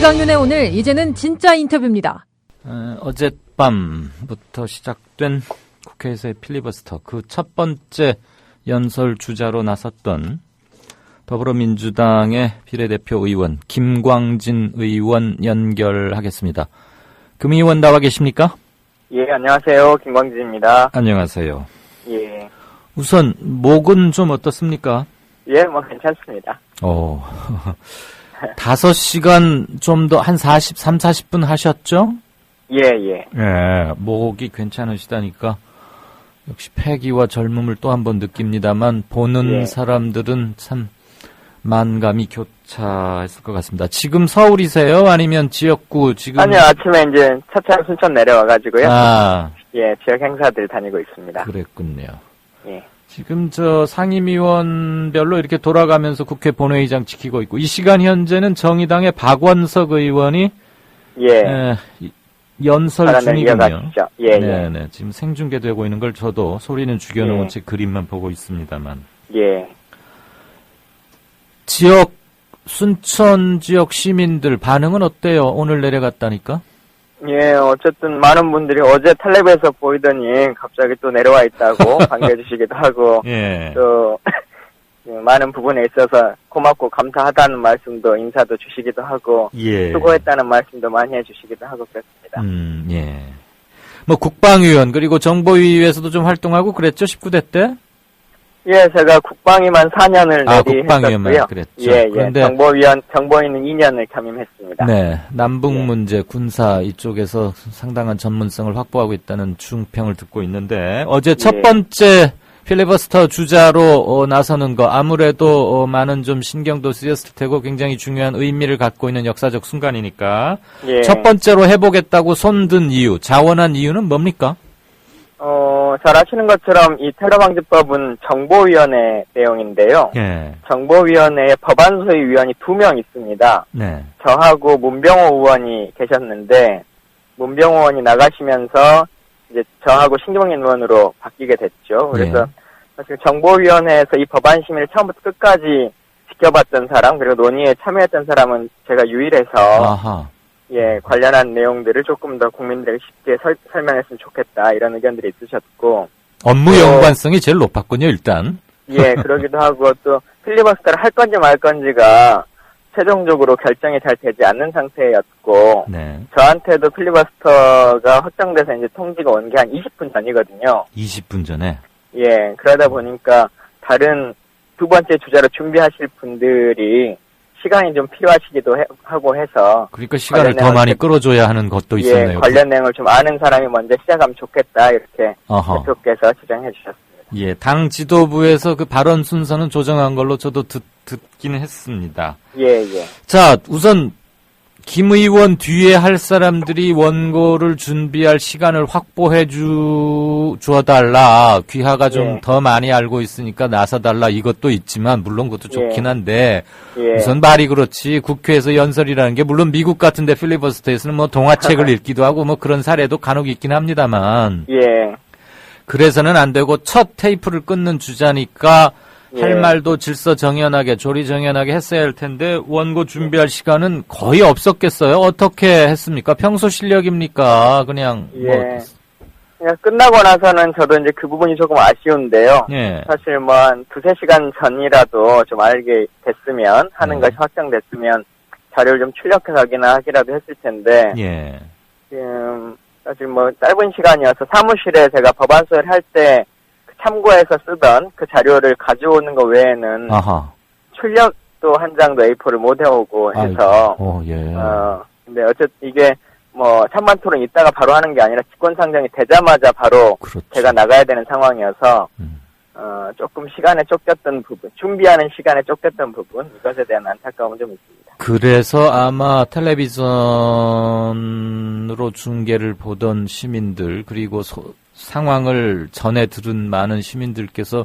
김광윤의 오늘 이제는 진짜 인터뷰입니다. 어젯밤부터 시작된 국회에서의 필리버스터 그 첫 번째 연설 주자로 나섰던 더불어민주당의 비례대표 의원 김광진 의원 연결하겠습니다. 금 의원 나와 계십니까? 예, 안녕하세요. 김광진입니다. 안녕하세요. 예. 우선 목은 좀 어떻습니까? 예, 뭐 괜찮습니다. 5시간 좀 더 한 40분 하셨죠? 예. 예, 목이 괜찮으시다니까 역시 패기와 젊음을 또 한 번 느낍니다만 보는 사람들은 참 만감이 교차했을 것 같습니다. 지금 서울이세요? 아니면 지역구 지금? 아니요, 아침에 이제 차차 순천 내려와가지고요. 아. 예, 지역 행사들 다니고 있습니다. 그랬군요. 예. 지금 상임위원별로 이렇게 돌아가면서 국회 본회의장 지키고 있고, 이 시간 현재는 정의당의 박원석 의원이 연설 중이군요. 예. 네네. 지금 생중계되고 있는 걸 저도 소리는 죽여놓은 채 그림만 보고 있습니다만. 예. 순천 지역 시민들 반응은 어때요? 오늘 내려갔다니까? 예, 어쨌든 많은 분들이 어제 텔레비에서 보이더니 갑자기 또 내려와 있다고 반겨주시기도 하고, 또 많은 부분에 있어서 고맙고 감사하다는 말씀도 인사도 주시기도 하고, 수고했다는 말씀도 많이 해주시기도 하고 그렇습니다. 예. 뭐 국방위원 그리고 정보위에서도 좀 활동하고 그랬죠? 19대 때? 예, 제가 국방위만 4년을 국방위원만 그랬죠. 예. 그런데 정보위는 2년을 겸임했습니다. 네, 남북 문제, 군사 이쪽에서 상당한 전문성을 확보하고 있다는 중평을 듣고 있는데 어제 첫 번째 필리버스터 주자로 나서는 거 아무래도 많은 좀 신경도 쓰였을 테고 굉장히 중요한 의미를 갖고 있는 역사적 순간이니까 첫 번째로 해보겠다고 손든 이유, 자원한 이유는 뭡니까? 잘 아시는 것처럼 이 테러방지법은 정보위원회 내용인데요. 정보위원회에 법안소위 위원이 2명 있습니다. 저하고 문병호 의원이 계셨는데 문병호 의원이 나가시면서 이제 저하고 신경민 의원으로 바뀌게 됐죠. 그래서 사실 정보위원회에서 이 법안 심의를 처음부터 끝까지 지켜봤던 사람 그리고 논의에 참여했던 사람은 제가 유일해서 관련한 내용들을 조금 더 국민들에게 쉽게 설명했으면 좋겠다 이런 의견들이 있으셨고 업무 연관성이 제일 높았군요, 일단. 그러기도 하고 또 필리버스터를 할 건지 말 건지가 최종적으로 결정이 잘 되지 않는 상태였고 저한테도 필리버스터가 확정돼서 이제 통지가 온 게 한 20분 전이거든요. 20분 전에? 그러다 보니까 다른 두 번째 주자로 준비하실 분들이 시간이 좀 필요하시기도 하고 해서 그러니까 시간을 더 많이 끌어줘야 하는 것도 있었네요. 관련 내용을 좀 아는 사람이 먼저 시작하면 좋겠다 이렇게 대표께서 지정해 주셨습니다. 당 지도부에서 그 발언 순서는 조정한 걸로 저도 듣기는 했습니다. 자, 우선 김 의원 뒤에 할 사람들이 원고를 준비할 시간을 확보해 주어달라. 귀하가 좀 더 많이 알고 있으니까 나서달라. 이것도 있지만 물론 그것도 좋긴 한데 우선 말이 그렇지 국회에서 연설이라는 게 물론 미국 같은데 필리버스터에서는 뭐 동화책을 읽기도 하고 뭐 그런 사례도 간혹 있긴 합니다만 그래서는 안 되고 첫 테이프를 끊는 주자니까 할 말도 질서정연하게 조리정연하게 했어야 할 텐데 원고 준비할 시간은 거의 없었겠어요? 어떻게 했습니까? 평소 실력입니까? 그냥 그냥 끝나고 나서는 저도 이제 그 부분이 조금 아쉬운데요. 사실 뭐 한 2-3시간 전이라도 좀 알게 됐으면 하는 것이 확정됐으면 자료를 좀 출력해서 하기라도 했을 텐데 사실 뭐 짧은 시간이어서 사무실에 제가 법안소를 할 때 참고해서 쓰던 그 자료를 가져오는 것 외에는 출력도 한 장도 A4를 못 해오고 해서 근데 어쨌든 이게 뭐 찬반 토론 있다가 바로 하는 게 아니라 직권상정이 되자마자 바로 제가 나가야 되는 상황이어서 조금 시간에 쫓겼던 부분, 준비하는 시간에 쫓겼던 부분 이것에 대한 안타까움은 좀 있습니다. 그래서 아마 텔레비전으로 중계를 보던 시민들 그리고 상황을 전해 들은 많은 시민들께서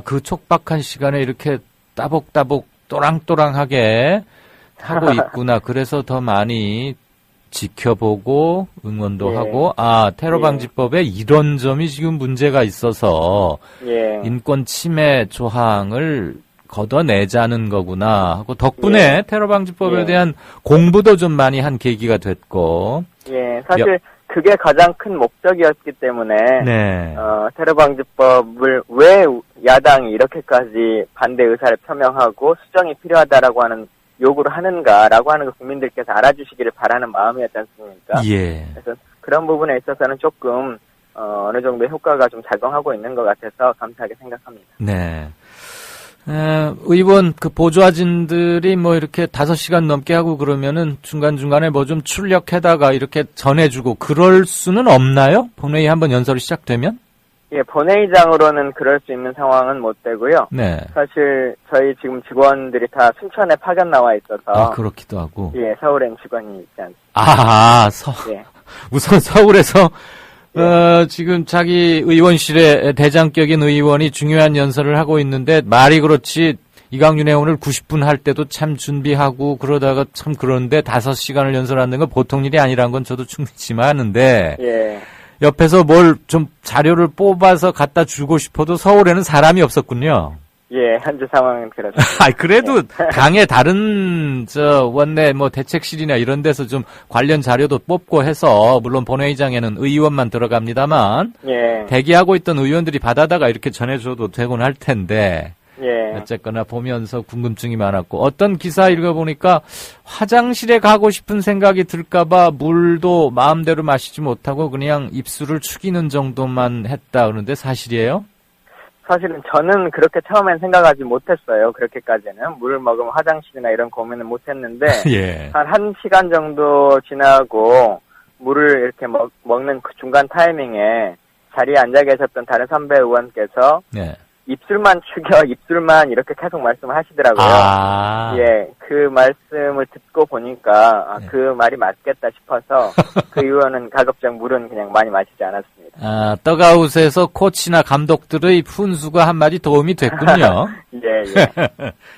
그 촉박한 시간에 이렇게 따복따복 또랑또랑하게 하고 있구나. 그래서 더 많이 지켜보고 응원도 하고 테러방지법에 이런 점이 지금 문제가 있어서 인권 침해 조항을 걷어내자는 거구나 하고 덕분에 테러 방지법에 대한 공부도 좀 많이 한 계기가 됐고. 예, 사실 그게 가장 큰 목적이었기 때문에 테러 방지법을 왜 야당이 이렇게까지 반대 의사를 표명하고 수정이 필요하다라고 하는 요구를 하는가라고 하는 걸 국민들께서 알아주시기를 바라는 마음이었지 않습니까? 예. 그래서 그런 부분에 있어서는 조금 어느 정도 효과가 좀 작용하고 있는 것 같아서 감사하게 생각합니다. 네. 의원 그 보좌진들이 뭐 이렇게 5시간 넘게 하고 그러면은 중간중간에 뭐 좀 출력해다가 이렇게 전해주고 그럴 수는 없나요? 본회의 한번 연설이 시작되면? 예, 본회의장으로는 그럴 수 있는 상황은 못 되고요. 네. 사실 저희 지금 직원들이 다 순천에 파견 나와 있어서. 그렇기도 하고. 예, 서울엔 직원이 있지 않습니다. 예. 우선 서울에서 지금 자기 의원실에 대장격인 의원이 중요한 연설을 하고 있는데 말이 그렇지 이강윤 의원을 90분 할 때도 참 준비하고 그러다가 참 그런데 5시간을 연설하는 건 보통 일이 아니라는 건 저도 충분히 지만하는데 옆에서 뭘 좀 자료를 뽑아서 갖다 주고 싶어도 서울에는 사람이 없었군요. 예, 현재 상황은 그렇습니다. 그래도 당의 다른 원내 대책실이나 이런 데서 좀 관련 자료도 뽑고 해서 물론 본회의장에는 의원만 들어갑니다만 대기하고 있던 의원들이 받아다가 이렇게 전해줘도 되곤 할 텐데 어쨌거나 보면서 궁금증이 많았고 어떤 기사 읽어보니까 화장실에 가고 싶은 생각이 들까봐 물도 마음대로 마시지 못하고 그냥 입술을 축이는 정도만 했다 그러는데 사실이에요? 사실은 저는 그렇게 처음엔 생각하지 못했어요. 그렇게까지는. 물을 먹으면 화장실이나 이런 고민은 못했는데 한 1시간 정도 지나고 물을 이렇게 먹는 그 중간 타이밍에 자리에 앉아 계셨던 다른 선배 의원께서 입술만 축여, 입술만 이렇게 계속 말씀을 하시더라고요. 예, 그 말씀을 듣고 보니까 그 말이 맞겠다 싶어서 그 의원은 가급적 물은 그냥 많이 마시지 않았습니다. 떡아웃에서 코치나 감독들의 훈수가 한마디 도움이 됐군요.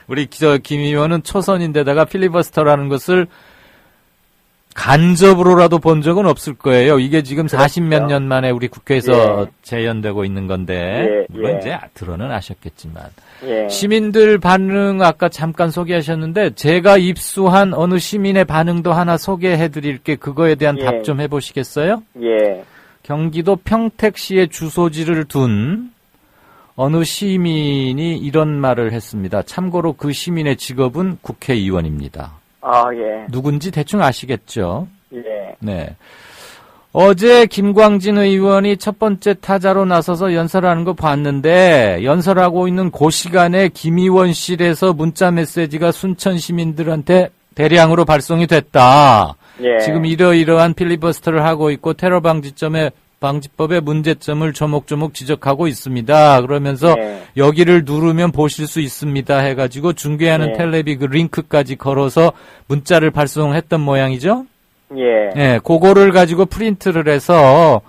우리 김 의원은 초선인데다가 필리버스터라는 것을 간접으로라도 본 적은 없을 거예요. 이게 지금 40몇 년 만에 우리 국회에서 재연되고 있는 건데 물론 이제 들어는 아셨겠지만 시민들 반응 아까 잠깐 소개하셨는데 제가 입수한 어느 시민의 반응도 하나 소개해드릴게 그거에 대한 답 좀 해보시겠어요? 경기도 평택시에 주소지를 둔 어느 시민이 이런 말을 했습니다. 참고로 그 시민의 직업은 국회의원입니다. 누군지 대충 아시겠죠? 네. 어제 김광진 의원이 첫 번째 타자로 나서서 연설하는 거 봤는데 연설하고 있는 그 시간에 김의원실에서 문자 메시지가 순천 시민들한테 대량으로 발송이 됐다. 지금 이러이러한 필리버스터를 하고 있고 테러 방지법의 문제점을 조목조목 지적하고 있습니다. 그러면서 여기를 누르면 보실 수 있습니다 해가지고 중계하는 텔레비 그 링크까지 걸어서 문자를 발송했던 모양이죠? 그거를 가지고 프린트를 해서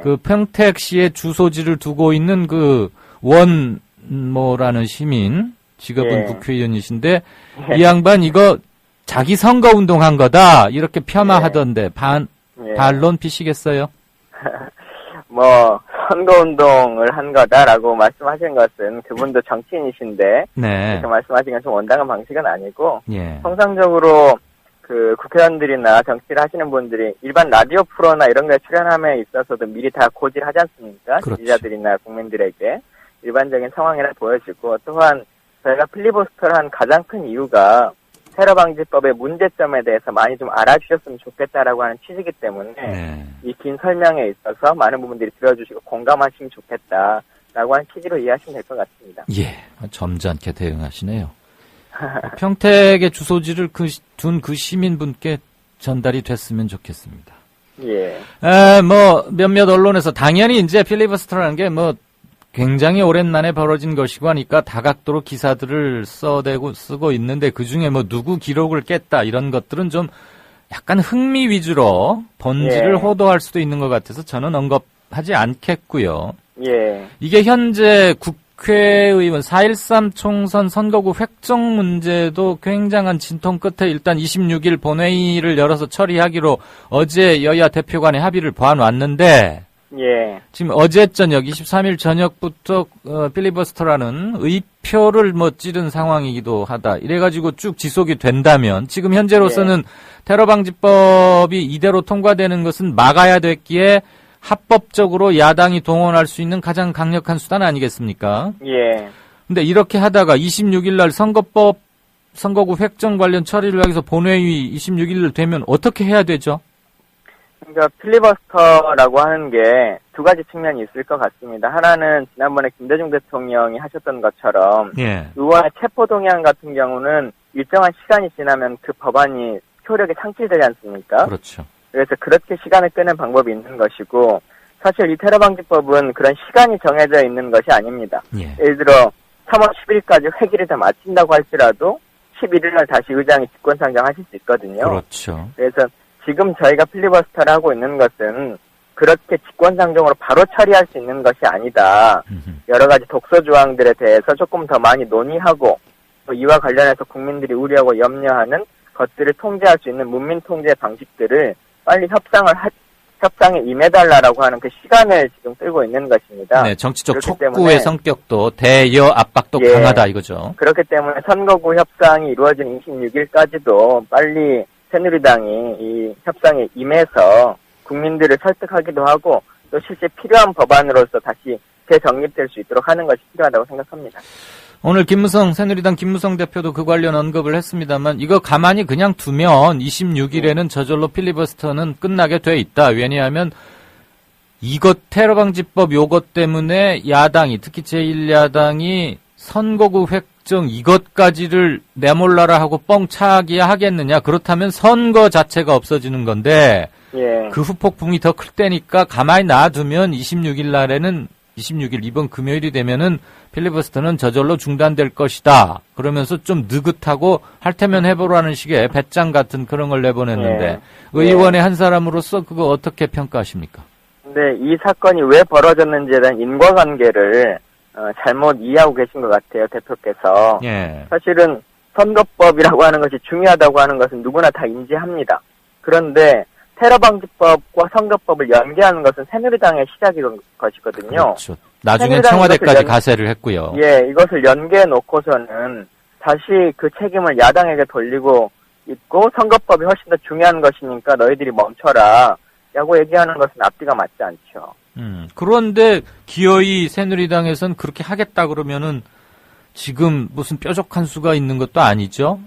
그 평택시에 주소지를 두고 있는 그 원모라는 시민, 직업은 국회의원이신데 이 양반 이거 자기 선거운동 한 거다 이렇게 폐마하던데 반론 피시겠어요? 선거운동을 한 거다라고 말씀하신 것은 그분도 정치인이신데 그렇게 말씀하신 건 좀 온당한 방식은 아니고 통상적으로 그 국회의원들이나 정치를 하시는 분들이 일반 라디오 프로나 이런 거에 출연함에 있어서도 미리 다 고지하지 않습니까? 지지자들이나 국민들에게 일반적인 상황이라 보여지고 또한 저희가 필리버스터를 한 가장 큰 이유가 테러 방지법의 문제점에 대해서 많이 좀 알아주셨으면 좋겠다라고 하는 취지이기 때문에 이 긴 설명에 있어서 많은 부분들이 들어주시고 공감하시면 좋겠다라고 하는 취지로 이해하시면 될 것 같습니다. 점잖게 대응하시네요. 평택의 주소지를 둔 그 시민분께 전달이 됐으면 좋겠습니다. 몇몇 언론에서 당연히 이제 필리버스터라는 게 굉장히 오랜만에 벌어진 것이고 하니까 다각도로 기사들을 쓰고 있는데 그중에 누구 기록을 깼다 이런 것들은 좀 약간 흥미 위주로 본질을 호도할 수도 있는 것 같아서 저는 언급하지 않겠고요. 이게 현재 국회의원 4.13 총선 선거구 획정 문제도 굉장한 진통 끝에 일단 26일 본회의를 열어서 처리하기로 어제 여야 대표 간의 합의를 보아왔는데 예. 지금 어제 저녁 23일 저녁부터 필리버스터라는 의표를 뭐 찌른 상황이기도 하다. 이래가지고 쭉 지속이 된다면 지금 현재로서는 테러 방지법이 이대로 통과되는 것은 막아야 됐기에 합법적으로 야당이 동원할 수 있는 가장 강력한 수단 아니겠습니까? 예. 근데 이렇게 하다가 26일 날 선거구 획정 관련 처리를 하기 위해서 본회의 26일 되면 어떻게 해야 되죠? 그러니까 필리버스터라고 하는 게 두 가지 측면이 있을 것 같습니다. 하나는 지난번에 김대중 대통령이 하셨던 것처럼 의원의 체포동의안 같은 경우는 일정한 시간이 지나면 그 법안이 효력이 상실되지 않습니까? 그렇죠. 그래서 그렇게 시간을 끄는 방법이 있는 것이고 사실 이 테러방지법은 그런 시간이 정해져 있는 것이 아닙니다. 예를 들어 3월 10일까지 회기를 다 마친다고 할지라도 11일 날 다시 의장이 직권상정하실 수 있거든요. 그렇죠. 그래서 지금 저희가 필리버스터를 하고 있는 것은 그렇게 직권상정으로 바로 처리할 수 있는 것이 아니다. 여러 가지 독소 조항들에 대해서 조금 더 많이 논의하고 또 이와 관련해서 국민들이 우려하고 염려하는 것들을 통제할 수 있는 문민 통제 방식들을 빨리 협상에 임해달라고 하는 그 시간을 지금 끌고 있는 것입니다. 네, 정치적 촉구의 성격도 대여 압박도 강하다 이거죠. 그렇기 때문에 선거구 협상이 이루어진 26일까지도 빨리 새누리당이 이 협상에 임해서 국민들을 설득하기도 하고 또 실제 필요한 법안으로서 다시 재정립될 수 있도록 하는 것이 필요하다고 생각합니다. 오늘 새누리당 김무성 대표도 그 관련 언급을 했습니다만 이거 가만히 그냥 두면 26일에는 저절로 필리버스터는 끝나게 돼 있다. 왜냐하면 테러방지법 요것 때문에 야당이 특히 제1야당이 선거구 획정 이것까지를 내몰라라 하고 뻥차기야 하겠느냐. 그렇다면 선거 자체가 없어지는 건데 그 후폭풍이 더 클 때니까 가만히 놔두면 26일 이번 금요일이 되면은 필리버스터는 저절로 중단될 것이다. 그러면서 좀 느긋하고 할 테면 해보라는 식의 배짱 같은 그런 걸 내보냈는데 의원의 한 사람으로서 그거 어떻게 평가하십니까? 네, 이 사건이 왜 벌어졌는지에 대한 인과관계를 잘못 이해하고 계신 것 같아요, 대표께서. 사실은 선거법이라고 하는 것이 중요하다고 하는 것은 누구나 다 인지합니다. 그런데 테러방지법과 선거법을 연계하는 것은 새누리당의 시작인 것이거든요. 그렇죠. 나중에 청와대까지 가세를 했고요. 이것을 연계해 놓고서는 다시 그 책임을 야당에게 돌리고 있고 선거법이 훨씬 더 중요한 것이니까 너희들이 멈춰라 라고 얘기하는 것은 앞뒤가 맞지 않죠. 그런데 기어이 새누리당에서는 그렇게 하겠다 그러면은 지금 무슨 뾰족한 수가 있는 것도 아니죠?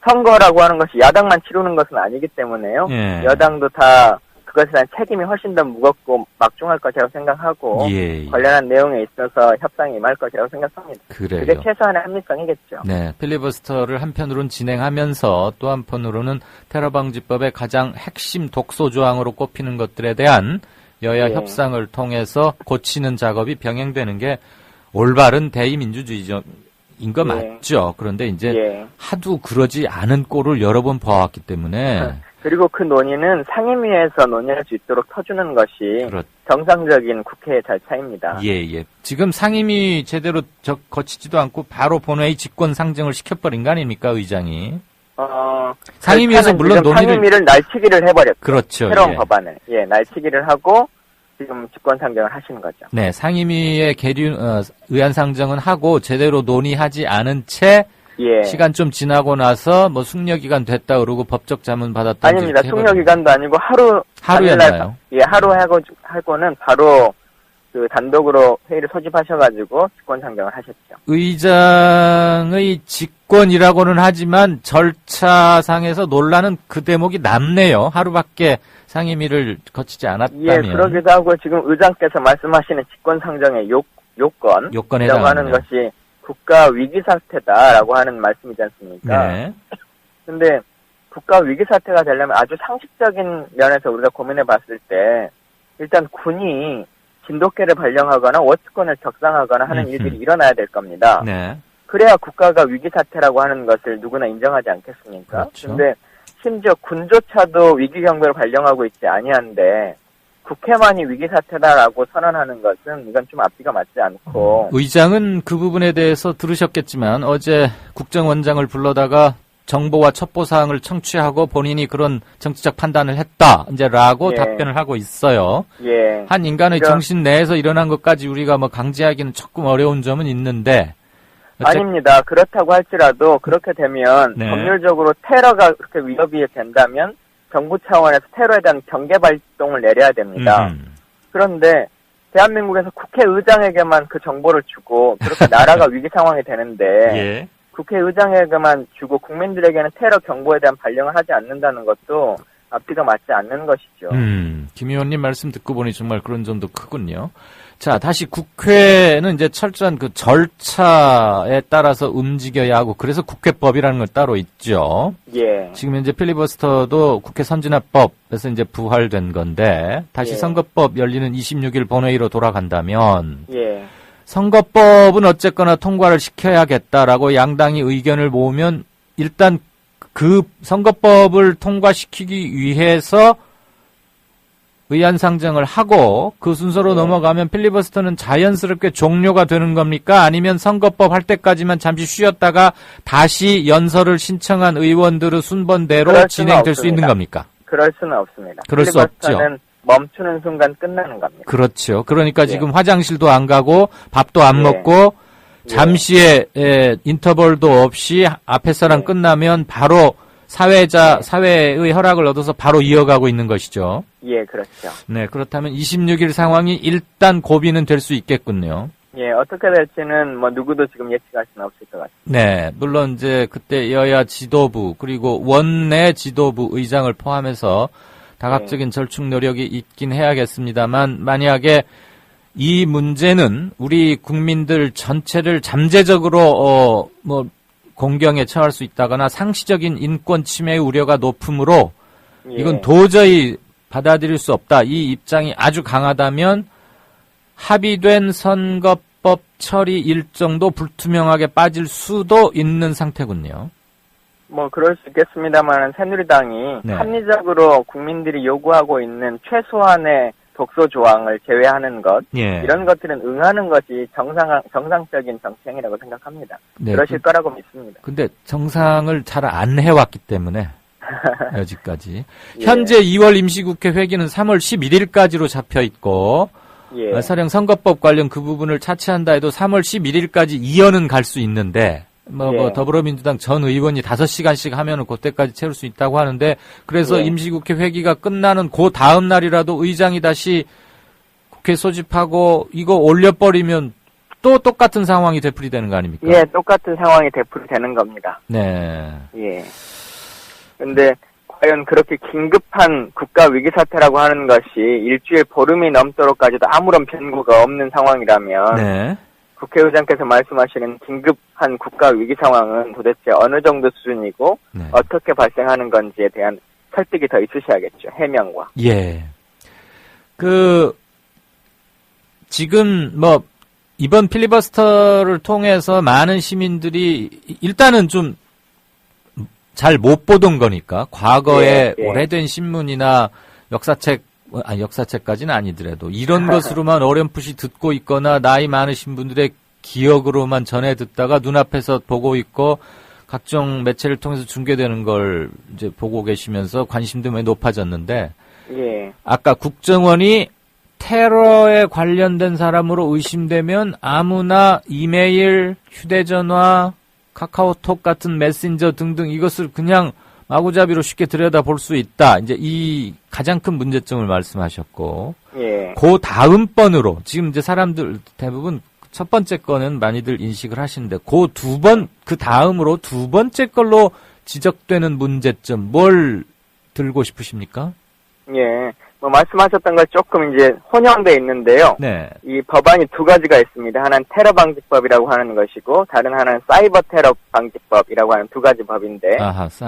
선거라고 하는 것이 야당만 치르는 것은 아니기 때문에요. 여당도 다 그것에 대한 책임이 훨씬 더 무겁고 막중할 것이라고 생각하고 관련한 내용에 있어서 협상에 임할 것이라고 생각합니다. 그래요. 그게 최소한의 합리성이겠죠. 네, 필리버스터를 한편으로는 진행하면서 또 한편으로는 테러방지법의 가장 핵심 독소 조항으로 꼽히는 것들에 대한 여야 협상을 통해서 고치는 작업이 병행되는 게 올바른 대의민주주의죠. 인거 맞죠. 그런데 이제 하도 그러지 않은 꼴을 여러 번 봐왔기 때문에 그리고 그 논의는 상임위에서 논의할 수 있도록 터주는 것이 정상적인 국회의 절차입니다. 지금 상임위 제대로 거치지도 않고 바로 본회의 직권 상정을 시켜버린 거 아닙니까, 의장이? 상임위에서 물론 상임위를 날치기를 해버렸죠. 그렇죠. 새로운 법안을 날치기를 하고 지금 직권 상정을 하시는 거죠. 네, 상임위의 의안 상정은 하고 제대로 논의하지 않은 채 시간 좀 지나고 나서 숙려 기간 됐다 그러고 법적 자문 받았다. 아닙니다. 숙려 기간도 아니고 하루였나요? 하루 하고는 바로 그 단독으로 회의를 소집하셔가지고 직권 상정을 하셨죠. 의장의 직권이라고는 하지만 절차상에서 논란은 그 대목이 남네요. 하루밖에 상임위를 거치지 않았다면. 그러기도 하고 지금 의장께서 말씀하시는 직권 상정의 요건이라고 하는 것이 국가 위기 사태다라고 하는 말씀이지 않습니까? 근데 국가 위기 사태가 되려면 아주 상식적인 면에서 우리가 고민해 봤을 때 일단 군이 진돗개를 발령하거나 워치권을 격상하거나 하는 일들이 일어나야 될 겁니다. 그래야 국가가 위기 사태라고 하는 것을 누구나 인정하지 않겠습니까? 근데 심지어 군조차도 위기 경보를 발령하고 있지 아니한데 국회만이 위기 사태다라고 선언하는 것은 이건 좀 앞뒤가 맞지 않고 의장은 그 부분에 대해서 들으셨겠지만 어제 국정원장을 불러다가 정보와 첩보사항을 청취하고 본인이 그런 정치적 판단을 했다. 이제라고 예. 답변을 하고 있어요. 예. 한 인간의 정신 내에서 일어난 것까지 우리가 뭐 강제하기는 조금 어려운 점은 있는데. 아닙니다. 그렇다고 할지라도 그렇게 되면 네. 법률적으로 테러가 그렇게 위협이 된다면 정부 차원에서 테러에 대한 경계 발동을 내려야 됩니다. 그런데 대한민국에서 국회의장에게만 그 정보를 주고 그렇게 나라가 위기 상황이 되는데 예. 국회의장에게만 주고 국민들에게는 테러 경보에 대한 발령을 하지 않는다는 것도 앞뒤가 맞지 않는 것이죠. 김 의원님 말씀 듣고 보니 정말 그런 점도 크군요. 자, 다시 국회는 이제 철저한 그 절차에 따라서 움직여야 하고 그래서 국회법이라는 걸 따로 있죠. 예. 지금 이제 필리버스터도 국회 선진화법에서 이제 부활된 건데 다시 예. 선거법 열리는 26일 본회의로 돌아간다면 예. 선거법은 어쨌거나 통과를 시켜야겠다라고 양당이 의견을 모으면 일단 그 선거법을 통과시키기 위해서 의안 상정을 하고 그 순서로 넘어가면 필리버스터는 자연스럽게 종료가 되는 겁니까? 아니면 선거법 할 때까지만 잠시 쉬었다가 다시 연설을 신청한 의원들의 순번대로 진행될 수 있는 겁니까? 그럴 수는 없습니다. 그럴 수 없죠. 필리버스터는 멈추는 순간 끝나는 겁니다. 그렇죠. 그러니까 지금 화장실도 안 가고 밥도 안 먹고 잠시의 인터벌도 없이 앞에 사람 끝나면 바로 사회의 허락을 얻어서 바로 이어가고 있는 것이죠. 예, 그렇죠. 네, 그렇다면 26일 상황이 일단 고비는 될 수 있겠군요. 예, 어떻게 될지는 뭐 누구도 지금 예측할 수는 없을 것 같습니다. 네, 물론 이제 그때 여야 지도부 그리고 원내 지도부 의장을 포함해서 다각적인 절충 노력이 있긴 해야겠습니다만 만약에 이 문제는 우리 국민들 전체를 잠재적으로 공경에 처할 수 있다거나 상시적인 인권 침해의 우려가 높으므로 이건 도저히 받아들일 수 없다. 이 입장이 아주 강하다면 합의된 선거법 처리 일정도 불투명하게 빠질 수도 있는 상태군요. 뭐 그럴 수 있겠습니다만 새누리당이 합리적으로 국민들이 요구하고 있는 최소한의 독소 조항을 제외하는 것 이런 것들은 응하는 것이 정상적인 정치행위라고 생각합니다. 네, 그러실 거라고 믿습니다. 근데 정상을 잘 안 해왔기 때문에 여지까지 현재 2월 임시국회 회기는 3월 11일까지로 잡혀 있고 설령 선거법 관련 그 부분을 차치한다 해도 3월 11일까지 이어는 갈 수 있는데 더불어민주당 전 의원이 5시간씩 하면은 그때까지 채울 수 있다고 하는데 그래서 임시국회 회기가 끝나는 그 다음 날이라도 의장이 다시 국회 소집하고 이거 올려버리면 또 똑같은 상황이 되풀이되는 거 아닙니까? 예, 똑같은 상황이 되풀이되는 겁니다. 네. 예. 근데 과연 그렇게 긴급한 국가 위기 사태라고 하는 것이 일주일 보름이 넘도록까지도 아무런 변고가 없는 상황이라면 국회의장께서 말씀하시는 긴급한 국가 위기 상황은 도대체 어느 정도 수준이고 어떻게 발생하는 건지에 대한 설득이 더 있으셔야겠죠. 해명과. 예. 지금 이번 필리버스터를 통해서 많은 시민들이 일단은 좀 잘 못 보던 거니까 과거에 오래된 신문이나 역사책까지는 아니더라도 이런 것으로만 어렴풋이 듣고 있거나 나이 많으신 분들의 기억으로만 전해 듣다가 눈앞에서 보고 있고 각종 매체를 통해서 중계되는 걸 이제 보고 계시면서 관심도 많이 높아졌는데 아까 국정원이 테러에 관련된 사람으로 의심되면 아무나 이메일, 휴대전화, 카카오톡 같은 메신저 등등 이것을 그냥 마구잡이로 쉽게 들여다볼 수 있다. 이제 이 가장 큰 문제점을 말씀하셨고, 그 다음 번으로 지금 이제 사람들 대부분 첫 번째 거는 많이들 인식을 하시는데, 그 다음으로 두 번째 걸로 지적되는 문제점 뭘 들고 싶으십니까? 예, 말씀하셨던 것 조금 이제 혼용돼 있는데요. 이 법안이 두 가지가 있습니다. 하나는 테러 방지법이라고 하는 것이고, 다른 하나는 사이버 테러 방지법이라고 하는 두 가지 법인데,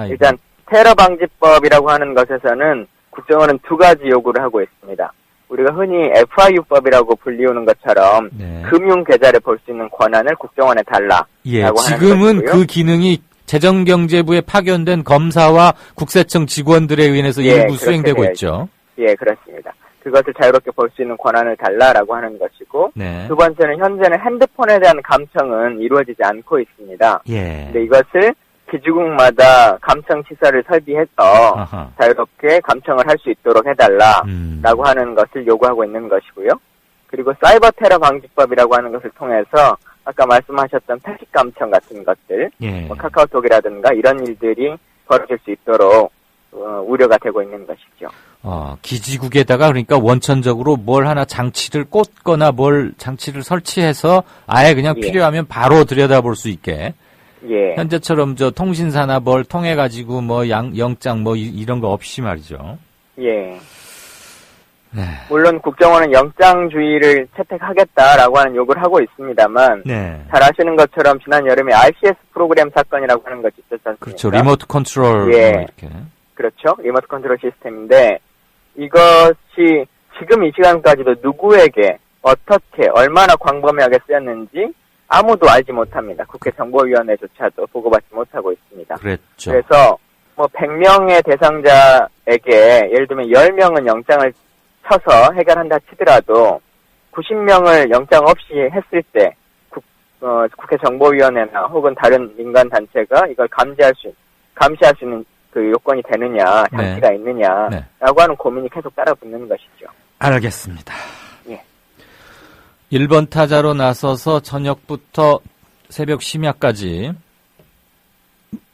일단 테러 방지법이라고 하는 것에서는 국정원은 두 가지 요구를 하고 있습니다. 우리가 흔히 FIU법이라고 불리우는 것처럼 금융 계좌를 볼 수 있는 권한을 국정원에 달라라고 하는 지금은 그 기능이 재정경제부에 파견된 검사와 국세청 직원들에 의해서 일부 수행되고 있죠. 예, 그렇습니다. 그것을 자유롭게 볼 수 있는 권한을 달라라고 하는 것이고, 두 번째는 현재는 핸드폰에 대한 감청은 이루어지지 않고 있습니다. 근데 이것을 기지국마다 감청 시설을 설비해서 아하. 자유롭게 감청을 할 수 있도록 해달라라고 하는 것을 요구하고 있는 것이고요. 그리고 사이버 테러 방지법이라고 하는 것을 통해서 아까 말씀하셨던 패킷 감청 같은 것들, 예. 뭐 카카오톡이라든가 이런 일들이 벌어질 수 있도록 우려가 되고 있는 것이죠. 기지국에다가 그러니까 원천적으로 뭘 하나 장치를 꽂거나 뭘 장치를 설치해서 아예 그냥 예. 필요하면 바로 들여다볼 수 있게. 예. 현재처럼 저 통신사나 뭘 통해 가지고 뭐 영장 뭐 이런 거 없이 말이죠. 예. 네. 물론 국정원은 영장주의를 채택하겠다라고 하는 요구를 하고 있습니다만 네. 잘 아시는 것처럼 지난 여름에 RCS 프로그램 사건이라고 하는 것이 있었지 않습니까? 그렇죠. 리모트 컨트롤 예. 이렇게. 그렇죠. 리모트 컨트롤 시스템인데 이것이 지금 이 시간까지도 누구에게 어떻게 얼마나 광범위하게 쓰였는지 아무도 알지 못합니다. 국회 정보위원회조차도 보고받지 못하고 있습니다. 그랬죠. 그래서 뭐 100명의 대상자에게 예를 들면 10명은 영장을 쳐서 해결한다 치더라도 90명을 영장 없이 했을 때 국회 정보위원회나 혹은 다른 민간 단체가 이걸 감시할 수 있는 그 요건이 되느냐, 장치가 네. 있느냐라고 하는 고민이 계속 따라붙는 것이죠. 알겠습니다. 예. 1번 타자로 나서서 저녁부터 새벽 심야까지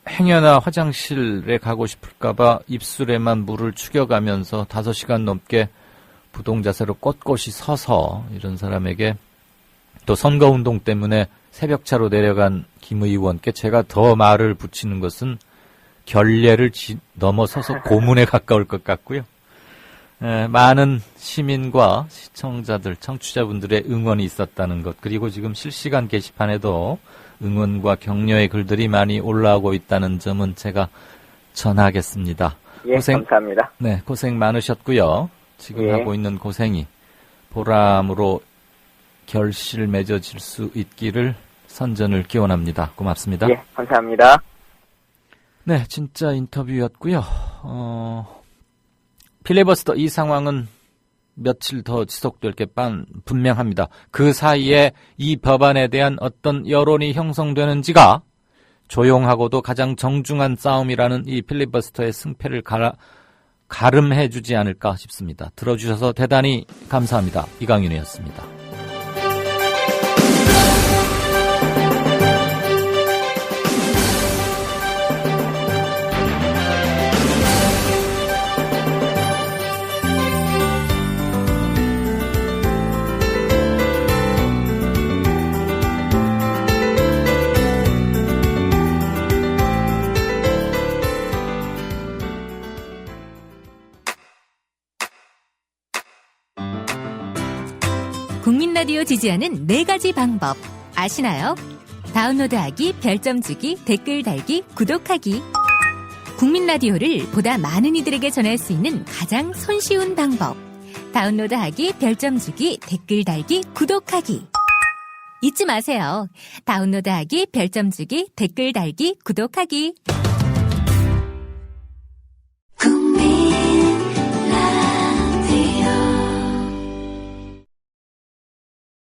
행여나 화장실에 가고 싶을까봐 입술에만 물을 축여가면서 5시간 넘게 부동자세로 꼿꼿이 서서 이런 사람에게 또 선거운동 때문에 새벽차로 내려간 김 의원께 제가 더 말을 붙이는 것은 결례를 넘어서서 고문에 가까울 것 같고요. 많은 시민과 시청자들, 청취자분들의 응원이 있었다는 것, 그리고 지금 실시간 게시판에도 응원과 격려의 글들이 많이 올라오고 있다는 점은 제가 전하겠습니다. 예, 감사합니다. 네, 고생 많으셨고요. 지금 예. 하고 있는 고생이 보람으로 결실 맺어질 수 있기를 선전을 기원합니다. 고맙습니다. 예, 감사합니다. 네, 진짜 인터뷰였고요. 필리버스터 이 상황은 며칠 더 지속될 게 분명합니다. 그 사이에 이 법안에 대한 어떤 여론이 형성되는지가 조용하고도 가장 정중한 싸움이라는 이 필리버스터의 승패를 가름해주지 않을까 싶습니다. 들어주셔서 대단히 감사합니다. 이강윤이었습니다. 국민 라디오 지지하는 4가지 방법 아시나요? 다운로드하기, 별점 주기, 댓글 달기, 구독하기. 국민 라디오를 보다 많은 이들에게 전할 수 있는 가장 손쉬운 방법. 다운로드하기, 별점 주기, 댓글 달기, 구독하기. 잊지 마세요. 다운로드하기, 별점 주기, 댓글 달기, 구독하기.